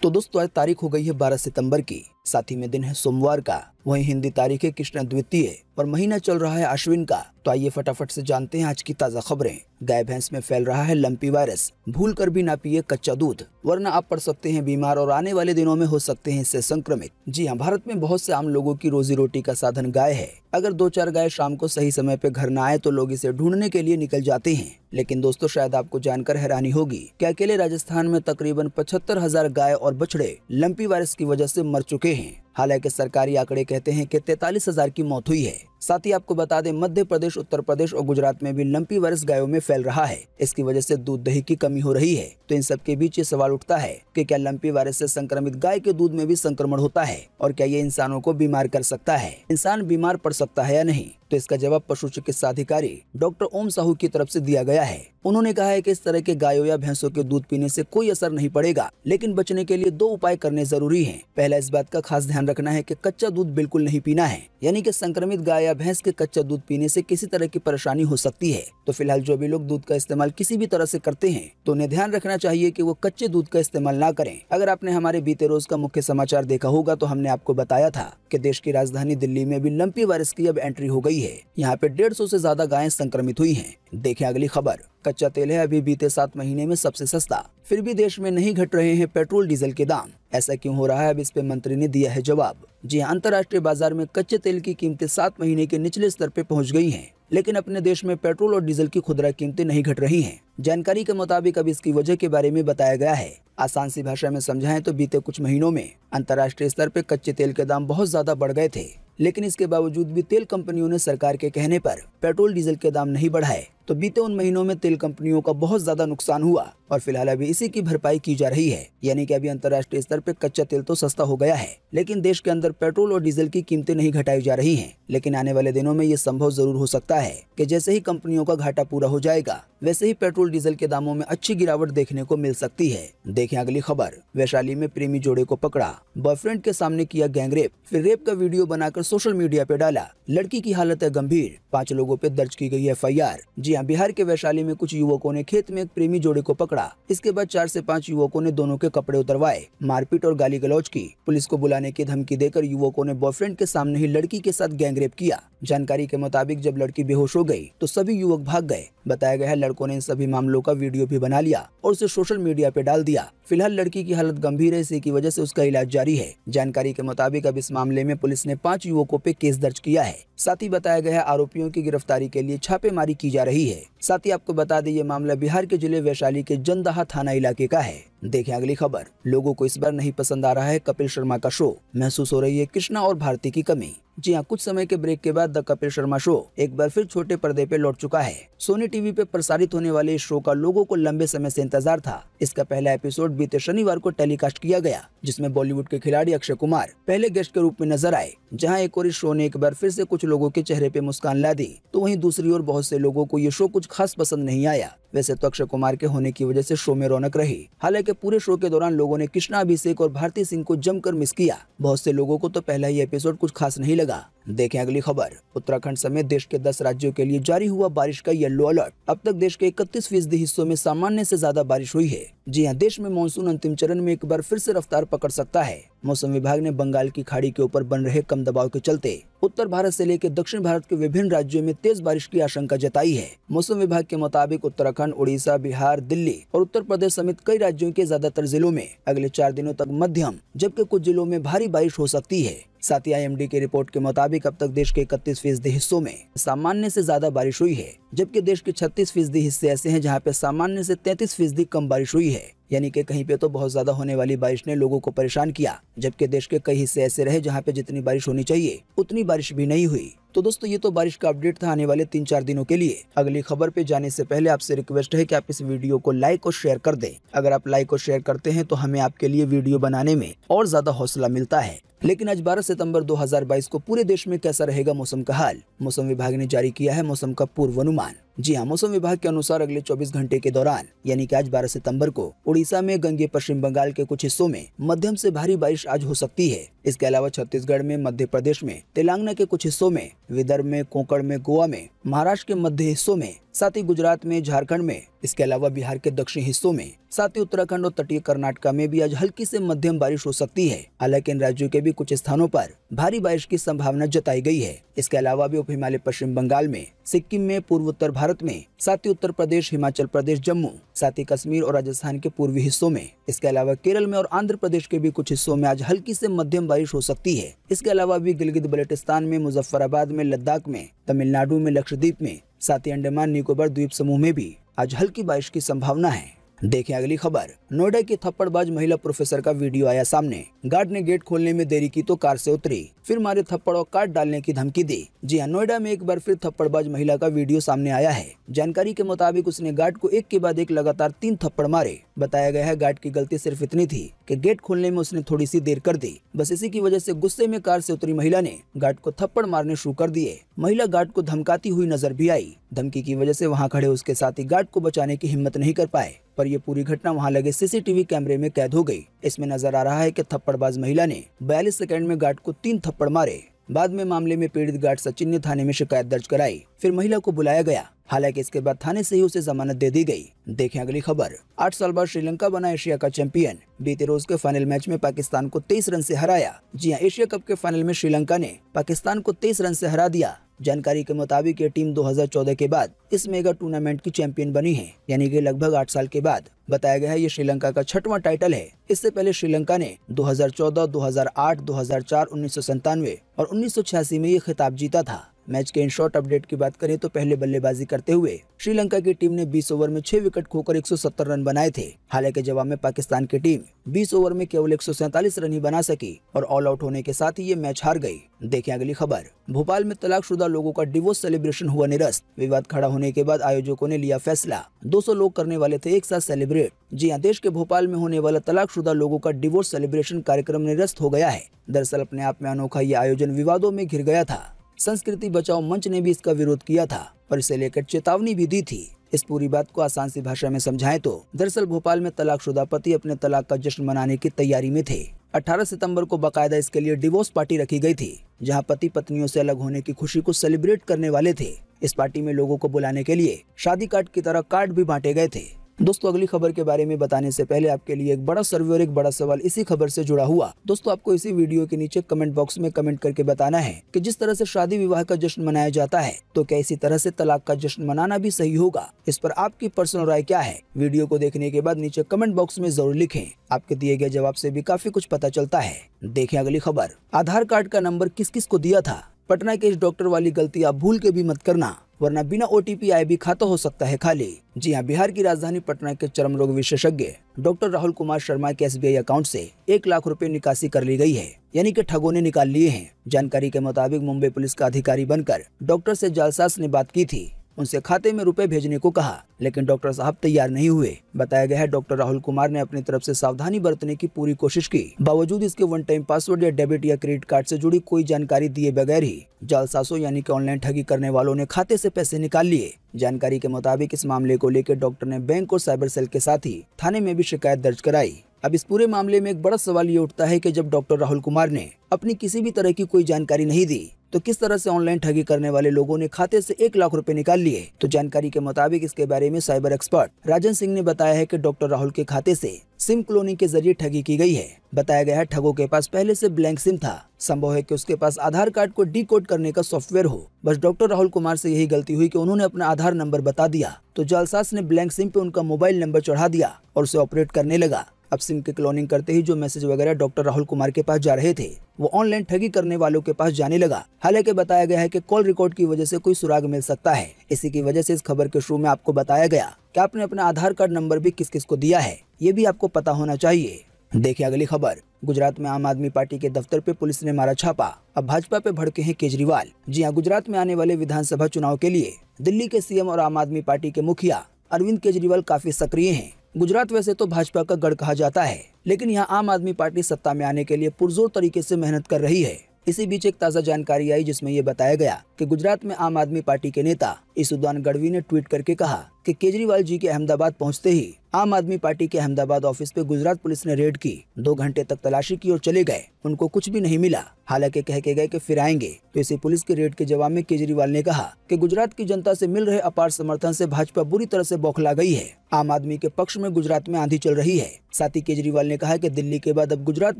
तो दोस्तों आज तारीख हो गई है 12 सितंबर की, साथ ही में दिन है सोमवार का। वहीं हिंदी तारीख है कृष्ण द्वितीय और महीना चल रहा है अश्विन का। तो आइए फटाफट से जानते हैं आज की ताजा खबरें। गाय भैंस में फैल रहा है लंपी वायरस, भूल कर भी ना पिए कच्चा दूध वरना आप पड़ सकते हैं बीमार और आने वाले दिनों में हो सकते हैं इससे संक्रमित। जी हाँ, भारत में बहुत से आम लोगों की रोजी रोटी का साधन गाय है। अगर 2-4 गाय शाम को सही समय पे घर न आए तो लोग इसे ढूंढने के लिए निकल जाते हैं। लेकिन दोस्तों शायद आपको जानकर हैरानी होगी कि अकेले राजस्थान में तकरीबन 75,000 गाय और बछड़े लंपी वायरस की वजह से मर चुके हैं। हालांकि सरकारी आंकड़े कहते हैं कि 43,000 की मौत हुई है। साथ ही आपको बता दें मध्य प्रदेश, उत्तर प्रदेश और गुजरात में भी लंपी वायरस गायों में फैल रहा है। इसकी वजह से दूध दही की कमी हो रही है। तो इन सब के बीच ये सवाल उठता है कि क्या लंपी वायरस से संक्रमित गाय के दूध में भी संक्रमण होता है और क्या ये इंसानों को बीमार कर सकता है, इंसान बीमार पड़ सकता है या नहीं। तो इसका जवाब पशु चिकित्सा अधिकारी डॉक्टर ओम साहू की तरफ से दिया गया है। उन्होंने कहा है कि इस तरह के गायों या भैंसों के दूध पीने से कोई असर नहीं पड़ेगा, लेकिन बचने के लिए 2 उपाय करने जरूरी हैं। पहला, इस बात का खास ध्यान रखना है कि कच्चा दूध बिल्कुल नहीं पीना है, यानी कि संक्रमित गाय या भैंस के कच्चा दूध पीने से किसी तरह की परेशानी हो सकती है। तो फिलहाल जो भी लोग दूध का इस्तेमाल किसी भी तरह से करते हैं तो उन्हें ध्यान रखना चाहिए कि वो कच्चे दूध का इस्तेमाल ना करें। अगर आपने हमारे बीते रोज का मुख्य समाचार देखा होगा तो हमने आपको बताया था कि देश की राजधानी दिल्ली में भी लंपी वायरस की अब एंट्री हो गई है। यहाँ पे 150 से ज्यादा गायें संक्रमित हुई हैं। देखें अगली खबर। कच्चा तेल है अभी बीते 7 महीने में सबसे सस्ता, फिर भी देश में नहीं घट रहे हैं पेट्रोल डीजल के दाम। ऐसा क्यों हो रहा है, अब इस पे मंत्री ने दिया है जवाब। जी हाँ, अंतर्राष्ट्रीय बाजार में कच्चे तेल की कीमतें 7 महीने के निचले स्तर पे पहुंच गई हैं, लेकिन अपने देश में पेट्रोल और डीजल की खुदरा कीमतें नहीं घट रही हैं। जानकारी के मुताबिक अब इसकी वजह के बारे में बताया गया है। आसान सी भाषा में समझाएं तो बीते कुछ महीनों में अंतर्राष्ट्रीय स्तर पे कच्चे तेल के दाम बहुत ज्यादा बढ़ गए थे, लेकिन इसके बावजूद भी तेल कंपनियों ने सरकार के कहने पर पेट्रोल डीजल के दाम नहीं बढ़ाए। तो बीते उन महीनों में तेल कंपनियों का बहुत ज्यादा नुकसान हुआ और फिलहाल अभी इसी की भरपाई की जा रही है। यानी कि अभी अंतर्राष्ट्रीय स्तर पे कच्चा तेल तो सस्ता हो गया है, लेकिन देश के अंदर पेट्रोल और डीजल की कीमतें नहीं घटाई जा रही हैं। लेकिन आने वाले दिनों में ये संभव जरूर हो सकता है कि जैसे ही कंपनियों का घाटा पूरा हो जाएगा वैसे ही पेट्रोल डीजल के दामों में अच्छी गिरावट देखने को मिल सकती है। देखें अगली खबर। वैशाली में प्रेमी जोड़े को पकड़ा, बॉयफ्रेंड के सामने किया गैंगरेप, फिर रेप का वीडियो बनाकर सोशल मीडिया पे डाला। लड़की की हालत है गंभीर, 5 लोगों पे दर्ज की गई FIR। जी हाँ, बिहार के वैशाली में कुछ युवकों ने खेत में एक प्रेमी जोड़े को पकड़ा। इसके बाद 4 से 5 युवकों ने दोनों के कपड़े उतरवाए, मारपीट और गाली गलौज की। पुलिस को बुलाने की धमकी देकर युवकों ने बॉयफ्रेंड के सामने ही लड़की के साथ गैंगरेप किया। जानकारी के मुताबिक जब लड़की बेहोश हो गई तो सभी युवक भाग गए। बताया गया है लड़कों ने इन सभी मामलों का वीडियो भी बना लिया और उसे सोशल मीडिया पे डाल दिया। फिलहाल लड़की की हालत गंभीर है, इसी की वजह से उसका इलाज जारी है। जानकारी के मुताबिक अब इस मामले में पुलिस ने 5 युवकों पे केस दर्ज किया है। साथ ही बताया गया है आरोपियों की गिरफ्तारी के लिए छापेमारी की जा रही है। साथ ही आपको बता दें ये मामला बिहार के जिले वैशाली के जंदाहा थाना इलाके का है। देखें अगली खबर। लोगों को इस बार नहीं पसंद आ रहा है कपिल शर्मा का शो, महसूस हो रही है कृष्णा और भारती की कमी। जी हाँ, कुछ समय के ब्रेक के बाद द कपिल शर्मा शो एक बार फिर छोटे पर्दे पे लौट चुका है। सोनी टीवी पे प्रसारित होने वाले इस शो का लोगों को लंबे समय से इंतजार था। इसका पहला एपिसोड बीते शनिवार को टेलीकास्ट किया गया, जिसमें बॉलीवुड के खिलाड़ी अक्षय कुमार पहले गेस्ट के रूप में नजर आए। जहां एक और इस शो ने एक बार फिर से कुछ लोगों के चेहरे पे मुस्कान ला दी, तो वहीं दूसरी ओर बहुत से लोगों को ये शो कुछ खास पसंद नहीं आया। वैसे तो अक्षय कुमार के होने की वजह से शो में रौनक रही। हालांकि पूरे शो के दौरान लोगों ने कृष्णा, अभिषेक और भारती सिंह को जमकर मिस किया। बहुत से लोगों को तो पहला ही एपिसोड कुछ खास नहीं लगा। देखें अगली खबर। उत्तराखंड समेत देश के 10 राज्यों के लिए जारी हुआ बारिश का येलो अलर्ट। अब तक देश के 31% हिस्सों में सामान्य से ज्यादा बारिश हुई है। जी हाँ, देश में मानसून अंतिम चरण में एक बार फिर से रफ्तार पकड़ सकता है। मौसम विभाग ने बंगाल की खाड़ी के ऊपर बन रहे कम दबाव के चलते उत्तर भारत से लेकर दक्षिण भारत के विभिन्न राज्यों में तेज बारिश की आशंका जताई है। मौसम विभाग के मुताबिक उत्तराखंड, उड़ीसा, बिहार, दिल्ली और उत्तर प्रदेश समेत कई राज्यों के ज्यादातर जिलों में अगले 4 दिनों तक मध्यम जबकि कुछ जिलों में भारी बारिश हो सकती है। साथ ही IMD की रिपोर्ट के मुताबिक अब तक देश के 31% हिस्सों में सामान्य से ज्यादा बारिश हुई है, जबकि देश के 36% हिस्से ऐसे हैं जहां पे सामान्य से 33% कम बारिश हुई है। यानी कि कहीं पे तो बहुत ज्यादा होने वाली बारिश ने लोगों को परेशान किया, जबकि देश के कई हिस्से ऐसे रहे जहां पे जितनी बारिश होनी चाहिए उतनी बारिश भी नहीं हुई। तो दोस्तों ये तो बारिश का अपडेट था आने वाले 3-4 दिनों के लिए। अगली खबर पे जाने से पहले आपसे रिक्वेस्ट है कि आप इस वीडियो को लाइक और शेयर कर दें। अगर आप लाइक और शेयर करते हैं तो हमें आपके लिए वीडियो बनाने में और ज्यादा हौसला मिलता है। लेकिन आज 12 सितंबर 2022 को पूरे देश में कैसा रहेगा मौसम का हाल। मौसम विभाग ने जारी किया है मौसम का पूर्वानुमान। जी हाँ, मौसम विभाग के अनुसार अगले 24 घंटे के दौरान यानी कि आज 12 सितंबर को उड़ीसा में, गंगे पश्चिम बंगाल के कुछ हिस्सों में मध्यम से भारी बारिश आज हो सकती है। इसके अलावा छत्तीसगढ़ में, मध्य प्रदेश में, तेलंगाना के कुछ हिस्सों में, विदर्भ में, कोंकण में, गोवा में, महाराष्ट्र के मध्य हिस्सों में, साथ ही गुजरात में, झारखंड में, इसके अलावा बिहार के दक्षिणी हिस्सों में, साथ ही उत्तराखंड और तटीय कर्नाटक में भी आज हल्की से मध्यम बारिश हो सकती है। हालांकि इन राज्यों के भी कुछ स्थानों पर भारी बारिश की संभावना जताई गई है। इसके अलावा भी उप हिमालय पश्चिम बंगाल में, सिक्किम में, पूर्व उत्तर भारत में, साथ ही उत्तर प्रदेश, हिमाचल प्रदेश, जम्मू, साथ ही कश्मीर और राजस्थान के पूर्वी हिस्सों में, इसके अलावा केरल में और आंध्र प्रदेश के भी कुछ हिस्सों में आज हल्की से मध्यम बारिश हो सकती है। इसके अलावा भी गिलगित बल्टिस्तान में, मुजफ्फराबाद में, लद्दाख में, तमिलनाडु में, लक्षद्वीप में, साथ ही अंडमान निकोबार द्वीप समूह में भी आज हल्की बारिश की संभावना है। देखें अगली खबर। नोएडा की थप्पड़बाज महिला प्रोफेसर का वीडियो आया सामने। गार्ड ने गेट खोलने में देरी की तो कार से उतरी, फिर मारे थप्पड़ और काट डालने की धमकी दी। जी हाँ, नोएडा में एक बार फिर थप्पड़बाज महिला का वीडियो सामने आया है। जानकारी के मुताबिक उसने गार्ड को एक के बाद एक लगातार 3 थप्पड़ मारे। बताया गया है गार्ड की गलती सिर्फ इतनी थी कि गेट खोलने में उसने थोड़ी सी देर कर दी। बस इसी की वजह से गुस्से में कार से उतरी महिला ने गार्ड को थप्पड़ मारने शुरू कर दिए। महिला गार्ड को धमकाती हुई नजर भी आई। धमकी की वजह से वहां खड़े उसके साथी गार्ड को बचाने की हिम्मत नहीं कर पाए, पर यह पूरी घटना वहां लगे सीसीटीवी कैमरे में कैद हो गई। इसमें नजर आ रहा है कि थप्पड़बाज महिला ने 42 सेकंड में गार्ड को 3 थप्पड़ मारे। बाद में मामले में पीड़ित गार्ड सचिन ने थाने में शिकायत दर्ज कराई। फिर महिला को बुलाया गया। हालांकि इसके बाद थाने से ही उसे जमानत दे दी गई। देखें अगली खबर। 8 साल बाद श्रीलंका बना एशिया का चैंपियन। बीते रोज के फाइनल मैच में पाकिस्तान को 23 रन से हराया। जी हाँ, एशिया कप के फाइनल में श्रीलंका ने पाकिस्तान को 23 रन से हरा दिया। जानकारी के मुताबिक ये टीम 2014 के बाद इस मेगा टूर्नामेंट की चैंपियन बनी है, यानी कि लगभग 8 साल के बाद। बताया गया है ये श्रीलंका का 6वां टाइटल है। इससे पहले श्रीलंका ने 2014, 2008, 2004, 1997 और 1986 में ये खिताब जीता था। मैच के इन शॉर्ट अपडेट की बात करें तो पहले बल्लेबाजी करते हुए श्रीलंका की टीम ने 20 ओवर में 6 विकेट खोकर 170 रन बनाए थे। हालांकि जवाब में पाकिस्तान की टीम 20 ओवर में केवल 147 रन ही बना सकी और ऑल आउट होने के साथ ही ये मैच हार गई। देखें अगली खबर। भोपाल में तलाकशुदा लोगों का डिवोर्स सेलिब्रेशन हुआ निरस्त। विवाद खड़ा होने के बाद आयोजकों ने लिया फैसला। 200 लोग करने वाले थे एक साथ सेलिब्रेट। जी हाँ, देश के भोपाल में होने वाला तलाकशुदा लोगों का डिवोर्स सेलिब्रेशन कार्यक्रम निरस्त हो गया है। दरअसल अपने आप में अनोखा ये आयोजन विवादों में घिर गया था। संस्कृति बचाओ मंच ने भी इसका विरोध किया था और इसे लेकर चेतावनी भी दी थी। इस पूरी बात को आसान सी भाषा में समझाएं तो दरअसल भोपाल में तलाकशुदा पति अपने तलाक का जश्न मनाने की तैयारी में थे। 18 सितंबर को बाकायदा इसके लिए डिवोर्स पार्टी रखी गई थी, जहां पति पत्नियों से अलग होने की खुशी को सेलिब्रेट करने वाले थे। इस पार्टी में लोगों को बुलाने के लिए शादी कार्ड की तरह कार्ड भी बांटे गए थे। दोस्तों, अगली खबर के बारे में बताने से पहले आपके लिए एक बड़ा सर्वे और एक बड़ा सवाल इसी खबर से जुड़ा हुआ। दोस्तों, आपको इसी वीडियो के नीचे कमेंट बॉक्स में कमेंट करके बताना है कि जिस तरह से शादी विवाह का जश्न मनाया जाता है, तो क्या इसी तरह से तलाक का जश्न मनाना भी सही होगा? इस पर आपकी पर्सनल राय क्या है? वीडियो को देखने के बाद नीचे कमेंट बॉक्स में जरूर लिखें। आपके दिए गए जवाब से भी काफी कुछ पता चलता है। देखें अगली खबर। आधार कार्ड का नंबर किस किस को दिया था? पटना के इस डॉक्टर वाली गलती आप भूल के भी मत करना, वरना बिना OTP आए भी खाता हो सकता है खाली। जी हाँ, बिहार की राजधानी पटना के चर्म रोग विशेषज्ञ डॉक्टर राहुल कुमार शर्मा के SBI अकाउंट से 1 लाख रुपए निकासी कर ली गई है, यानी कि ठगों ने निकाल लिए हैं। जानकारी के मुताबिक मुंबई पुलिस का अधिकारी बनकर डॉक्टर से जालसाज ने बात की थी। उनसे खाते में रुपए भेजने को कहा, लेकिन डॉक्टर साहब तैयार नहीं हुए। बताया गया है डॉक्टर राहुल कुमार ने अपनी तरफ से सावधानी बरतने की पूरी कोशिश की, बावजूद इसके वन टाइम पासवर्ड या डेबिट या क्रेडिट कार्ड से जुड़ी कोई जानकारी दिए बगैर ही जालसाजों यानी कि ऑनलाइन ठगी करने वालों ने खाते से पैसे निकाल लिए। जानकारी के मुताबिक इस मामले को लेकर डॉक्टर ने बैंक और साइबर सेल के साथ ही थाने में भी शिकायत दर्ज कराई। अब इस पूरे मामले में एक बड़ा सवाल ये उठता है कि जब डॉक्टर राहुल कुमार ने अपनी किसी भी तरह की कोई जानकारी नहीं दी, तो किस तरह से ऑनलाइन ठगी करने वाले लोगों ने खाते से 1 लाख रुपए निकाल लिए? तो जानकारी के मुताबिक इसके बारे में साइबर एक्सपर्ट राजन सिंह ने बताया है कि डॉक्टर राहुल के खाते से सिम क्लोनिंग के जरिए ठगी की गई है। बताया गया है ठगों के पास पहले से ब्लैंक सिम था। संभव है कि उसके पास आधार कार्ड को डिकोड करने का सॉफ्टवेयर हो। बस डॉक्टर राहुल कुमार से यही गलती हुई कि उन्होंने अपना आधार नंबर बता दिया, तो जालसाज ने ब्लैंक सिम पे उनका मोबाइल नंबर चढ़ा दिया और उसे ऑपरेट करने लगा। अब सिम की क्लोनिंग करते ही जो मैसेज वगैरह डॉक्टर राहुल कुमार के पास जा रहे थे, वो ऑनलाइन ठगी करने वालों के पास जाने लगा। हालांकि बताया गया है कि कॉल रिकॉर्ड की वजह से कोई सुराग मिल सकता है। इसी की वजह से इस खबर के शुरू में आपको बताया गया कि आपने अपना आधार कार्ड नंबर भी किस किस को दिया है, ये भी आपको पता होना चाहिए। देखिए अगली खबर। गुजरात में आम आदमी पार्टी के दफ्तर पे पुलिस ने मारा छापा। अब भाजपा पे भड़के हैं केजरीवाल। जी हाँ, गुजरात में आने वाले विधानसभा चुनाव के लिए दिल्ली के CM और आम आदमी पार्टी के मुखिया अरविंद केजरीवाल काफी सक्रिय हैं। गुजरात वैसे तो भाजपा का गढ़ कहा जाता है, लेकिन यहाँ आम आदमी पार्टी सत्ता में आने के लिए पुरजोर तरीके से मेहनत कर रही है। इसी बीच एक ताज़ा जानकारी आई जिसमें ये बताया गया कि गुजरात में आम आदमी पार्टी के नेता ईसुदान गढ़वी ने ट्वीट करके कहा कि केजरीवाल जी के अहमदाबाद पहुंचते ही आम आदमी पार्टी के अहमदाबाद ऑफिस पे गुजरात पुलिस ने रेड की। 2 घंटे तक तलाशी की और चले गए, उनको कुछ भी नहीं मिला। हालांकि कह के गए कि फिर आएंगे। तो इसी पुलिस की रेड के जवाब में केजरीवाल ने कहा कि गुजरात की जनता से मिल रहे अपार समर्थन से भाजपा बुरी तरह से बौखला गई है। आम आदमी के पक्ष में गुजरात में आंधी चल रही है। साथ ही केजरीवाल ने कहा कि दिल्ली के बाद अब गुजरात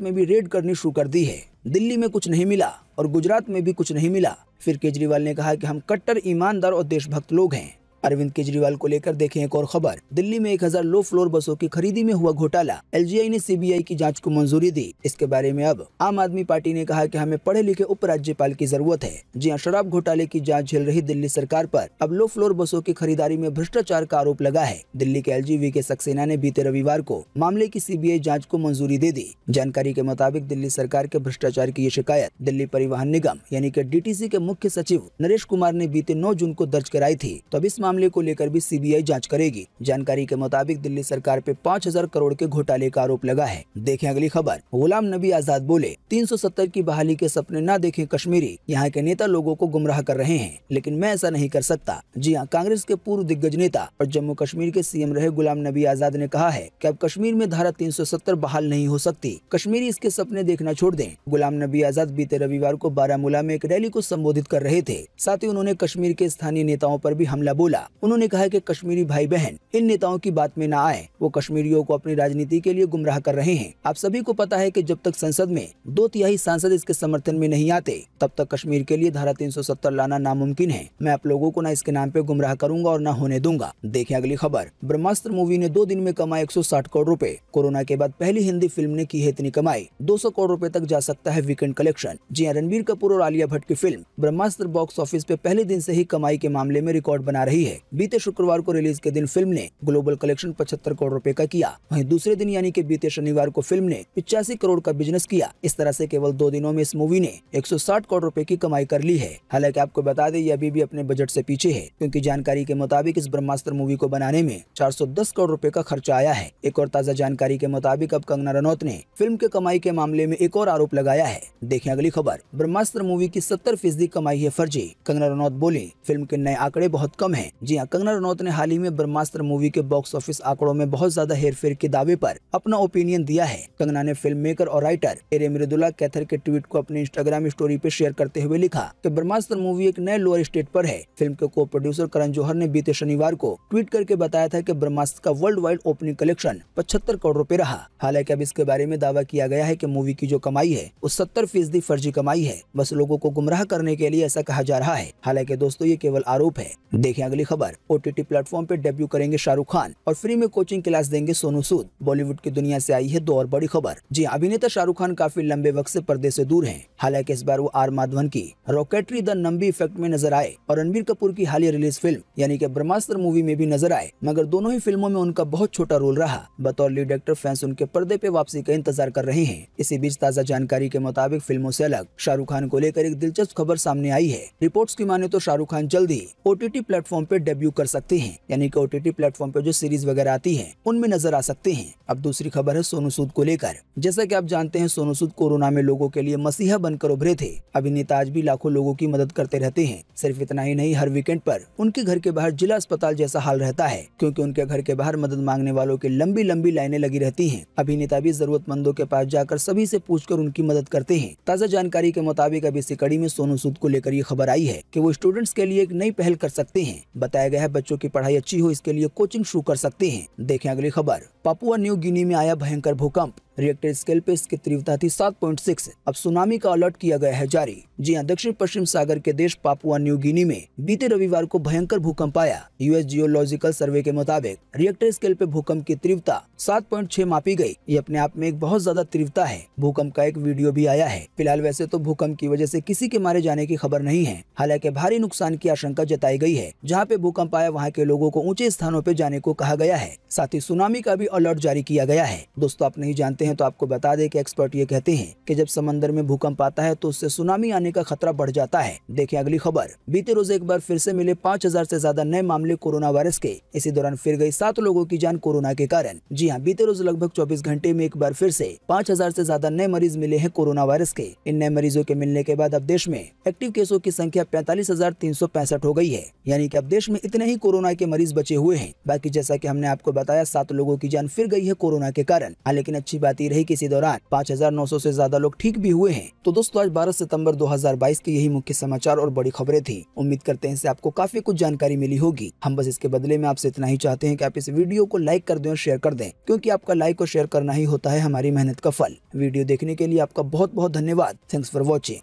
में भी रेड करनी शुरू कर दी है। दिल्ली में कुछ नहीं मिला और गुजरात में भी कुछ नहीं मिला। फिर केजरीवाल ने कहा कि हम कट्टर ईमानदार और देशभक्त लोग हैं। अरविंद केजरीवाल को लेकर देखें एक और खबर। दिल्ली में 1000 लो फ्लोर बसों की खरीदी में हुआ घोटाला, एलजीआई ने सीबीआई की जांच को मंजूरी दी। इसके बारे में अब आम आदमी पार्टी ने कहा कि हमें पढ़े लिखे उपराज्यपाल की जरूरत है। जी हां, शराब घोटाले की जांच झेल रही दिल्ली सरकार पर अब लो फ्लोर बसों की खरीदारी में भ्रष्टाचार का आरोप लगा है। दिल्ली के एलजी वीके सक्सेना ने बीते रविवार को मामले की सीबीआई जाँच को मंजूरी दे दी। जानकारी के मुताबिक दिल्ली सरकार के भ्रष्टाचार की ये शिकायत दिल्ली परिवहन निगम यानी कि डीटीसी के मुख्य सचिव नरेश कुमार ने बीते 9 जून को दर्ज कराई थी। तो अब इस मामले को लेकर भी सीबीआई जांच करेगी। जानकारी के मुताबिक दिल्ली सरकार पे 5000 करोड़ के घोटाले का आरोप लगा है। देखें अगली खबर। गुलाम नबी आजाद बोले 370 की बहाली के सपने ना देखें कश्मीरी, यहाँ के नेता लोगों को गुमराह कर रहे हैं, लेकिन मैं ऐसा नहीं कर सकता। जी हाँ, कांग्रेस के पूर्व दिग्गज नेता और जम्मू कश्मीर के सीएम रहे गुलाम नबी आजाद ने कहा है कि अब कश्मीर में धारा 370 बहाल नहीं हो सकती। कश्मीरी इसके सपने देखना छोड़ दें। गुलाम नबी आजाद बीते रविवार को बारामूला में एक रैली को संबोधित कर रहे थे। साथ ही उन्होंने कश्मीर के स्थानीय नेताओं पर भी हमला बोला। उन्होंने कहा कि कश्मीरी भाई बहन इन नेताओं की बात में ना आए, वो कश्मीरियों को अपनी राजनीति के लिए गुमराह कर रहे हैं। आप सभी को पता है कि जब तक संसद में 2/3 सांसद इसके समर्थन में नहीं आते तब तक कश्मीर के लिए धारा 370 लाना नामुमकिन है। मैं आप लोगों को ना इसके नाम पे गुमराह करूंगा और ना होने दूंगा। देखें अगली खबर। ब्रह्मास्त्र मूवी ने 2 दिन में कमाए 160 करोड़ रुपए। कोरोना के बाद पहली हिंदी फिल्म ने की है इतनी कमाई। 200 करोड़ रुपए तक जा सकता है वीकेंड कलेक्शन। जी हां, रणबीर कपूर और आलिया भट्ट की फिल्म ब्रह्मास्त्र बॉक्स ऑफिस पे पहले दिन से ही कमाई के मामले में रिकॉर्ड बना रही है। बीते शुक्रवार को रिलीज के दिन फिल्म ने ग्लोबल कलेक्शन 75 करोड़ रुपए का किया। वहीं दूसरे दिन यानी कि बीते शनिवार को फिल्म ने 85 करोड़ का बिजनेस किया। इस तरह से केवल 2 दिनों में इस मूवी ने 160 करोड़ रुपए की कमाई कर ली है। हालांकि आपको बता दें ये अभी भी अपने बजट से पीछे है, क्योंकि जानकारी के मुताबिक इस ब्रह्मास्त्र मूवी को बनाने में 410 करोड़ रुपए का खर्चा आया है। एक और ताजा जानकारी के मुताबिक अब कंगना रनौत ने फिल्म के कमाई के मामले में एक और आरोप लगाया है। देखें अगली खबर। ब्रह्मास्त्र मूवी की 70% कमाई है फर्जी। कंगना रनौत बोली फिल्म के नए आंकड़े बहुत कम है। जी हाँ, कंगना रनौत ने हाल ही में ब्रह्मास्त्र मूवी के बॉक्स ऑफिस आंकड़ों में बहुत ज्यादा हेरफेर के दावे पर अपना ओपिनियन दिया है। कंगना ने फिल्म मेकर और राइटर एरे मृदुला कैथर के ट्वीट को अपने इंस्टाग्राम स्टोरी पे शेयर करते हुए लिखा कि ब्रह्मास्त्र मूवी एक नए लोअर स्टेट पर है। फिल्म के को प्रोड्यूसर करण जौहर ने बीते शनिवार को ट्वीट करके बताया था कि ब्रह्मास्त्र का world wide opening collection 75 crore रुपए रहा। हालांकि अब इसके बारे में दावा किया गया है कि मूवी की जो कमाई है वो 70% फर्जी कमाई है। बस लोगों को गुमराह करने के लिए ऐसा कहा जा रहा है। हालांकि दोस्तों ये केवल आरोप है। देखें अगली खबर। ओटीटी प्लेटफॉर्म पे डेब्यू करेंगे शाहरुख खान और फ्री में कोचिंग क्लास देंगे सोनू सूद। बॉलीवुड की दुनिया से आई है 2 और बड़ी खबर। जी अभिनेता शाहरुख खान काफी लंबे वक्त से पर्दे से दूर हैं। हालांकि इस बार वो आर माधवन की रॉकेटरी द नंबी इफेक्ट में नजर आए और रणबीर कपूर की हालिया रिलीज फिल्म यानी कि ब्रह्मास्त्र मूवी में भी नजर आए, मगर दोनों ही फिल्मों में उनका बहुत छोटा रोल रहा। बतौर लीड एक्टर फैंस उनके पर्दे पे वापसी का इंतजार कर रहे हैं। इसी बीच ताजा जानकारी के मुताबिक फिल्मों से अलग शाहरुख खान को लेकर एक दिलचस्प खबर सामने आई है। रिपोर्ट्स की माने तो शाहरुख खान जल्द ही ओटीटी प्लेटफॉर्म पे डेब्यू कर सकते हैं, यानी कि ओटीटी प्लेटफॉर्म पे जो सीरीज वगैरह आती है उनमें नजर आ सकते हैं। अब दूसरी खबर है सोनू सूद को लेकर। जैसा कि आप जानते हैं सोनू सूद कोरोना में लोगों के लिए मसीहा बनकर उभरे थे। अभिनेता आज भी लाखों लोगों की मदद करते रहते हैं। सिर्फ इतना ही नहीं, हर वीकेंड पर उनके घर के बाहर जिला अस्पताल जैसा हाल रहता है, क्योंकि उनके घर के बाहर मदद मांगने वालों की लंबी लंबी लाइनें लगी रहती हैं। अभिनेता भी जरूरतमंदों के पास जाकर सभी से पूछकर उनकी मदद करते हैं। ताजा जानकारी के मुताबिक अब इसी कड़ी में सोनू सूद को लेकर ये खबर आई है कि वो स्टूडेंट्स के लिए एक नई पहल कर सकते हैं। बताया गया है बच्चों की पढ़ाई अच्छी हो इसके लिए कोचिंग शुरू कर सकते हैं। देखें अगली खबर। पापुआ न्यू गिनी में आया भयंकर भूकंप। रिएक्टर स्केल पे इसकी तीव्रता थी 7.6। अब सुनामी का अलर्ट किया गया है जारी। जी हां, दक्षिण पश्चिम सागर के देश पापुआ न्यू गिनी में बीते रविवार को भयंकर भूकंप आया। यूएस जियोलॉजिकल सर्वे के मुताबिक रिएक्टर स्केल पे भूकंप की तीव्रता 7.6 मापी गई। ये अपने आप में एक बहुत ज्यादा तीव्रता है। भूकंप का एक वीडियो भी आया है। फिलहाल वैसे तो भूकंप की वजह से किसी के मारे जाने की खबर नहीं है। हालांकि भारी नुकसान की आशंका जताई गई है। जहाँ पे भूकंप आया वहाँ के लोगों को ऊंचे स्थानों पे जाने को कहा गया है। साथ ही सुनामी का भी अलर्ट जारी किया गया है। दोस्तों, आप नहीं जानते हैं तो आपको बता दें कि एक्सपर्ट ये कहते हैं कि जब समंदर में भूकंप आता है तो उससे सुनामी आने का खतरा बढ़ जाता है। देखिए अगली खबर। बीते रोज एक बार फिर से मिले 5000 से ज्यादा नए मामले कोरोना वायरस के। इसी दौरान फिर गई 7 लोगों की जान कोरोना के कारण। जी हाँ, बीते रोज लगभग 24 घंटे में एक बार फिर से 5000 से ज्यादा नए मरीज मिले हैं कोरोना वायरस के। इन नए मरीजों के मिलने के बाद अब देश में एक्टिव केसों की संख्या 45,365 हो गई है। यानी कि अब देश में इतने ही कोरोना के मरीज बचे हुए हैं। बाकी जैसा कि हमने आपको बताया 7 लोगों की जान फिर गई है कोरोना के कारण। लेकिन अच्छी बात ये रही कि इसी दौरान 5900 से ज्यादा लोग ठीक भी हुए हैं। तो दोस्तों, आज 12 सितंबर 2022 के यही मुख्य समाचार और बड़ी खबरें थी। उम्मीद करते हैं इससे आपको काफी कुछ जानकारी मिली होगी। हम बस इसके बदले में आपसे इतना ही चाहते हैं कि आप इस वीडियो को लाइक कर दें और शेयर कर दें, क्योंकि आपका लाइक और शेयर करना ही होता है हमारी मेहनत का फल। वीडियो देखने के लिए आपका बहुत बहुत धन्यवाद। Thanks for watching.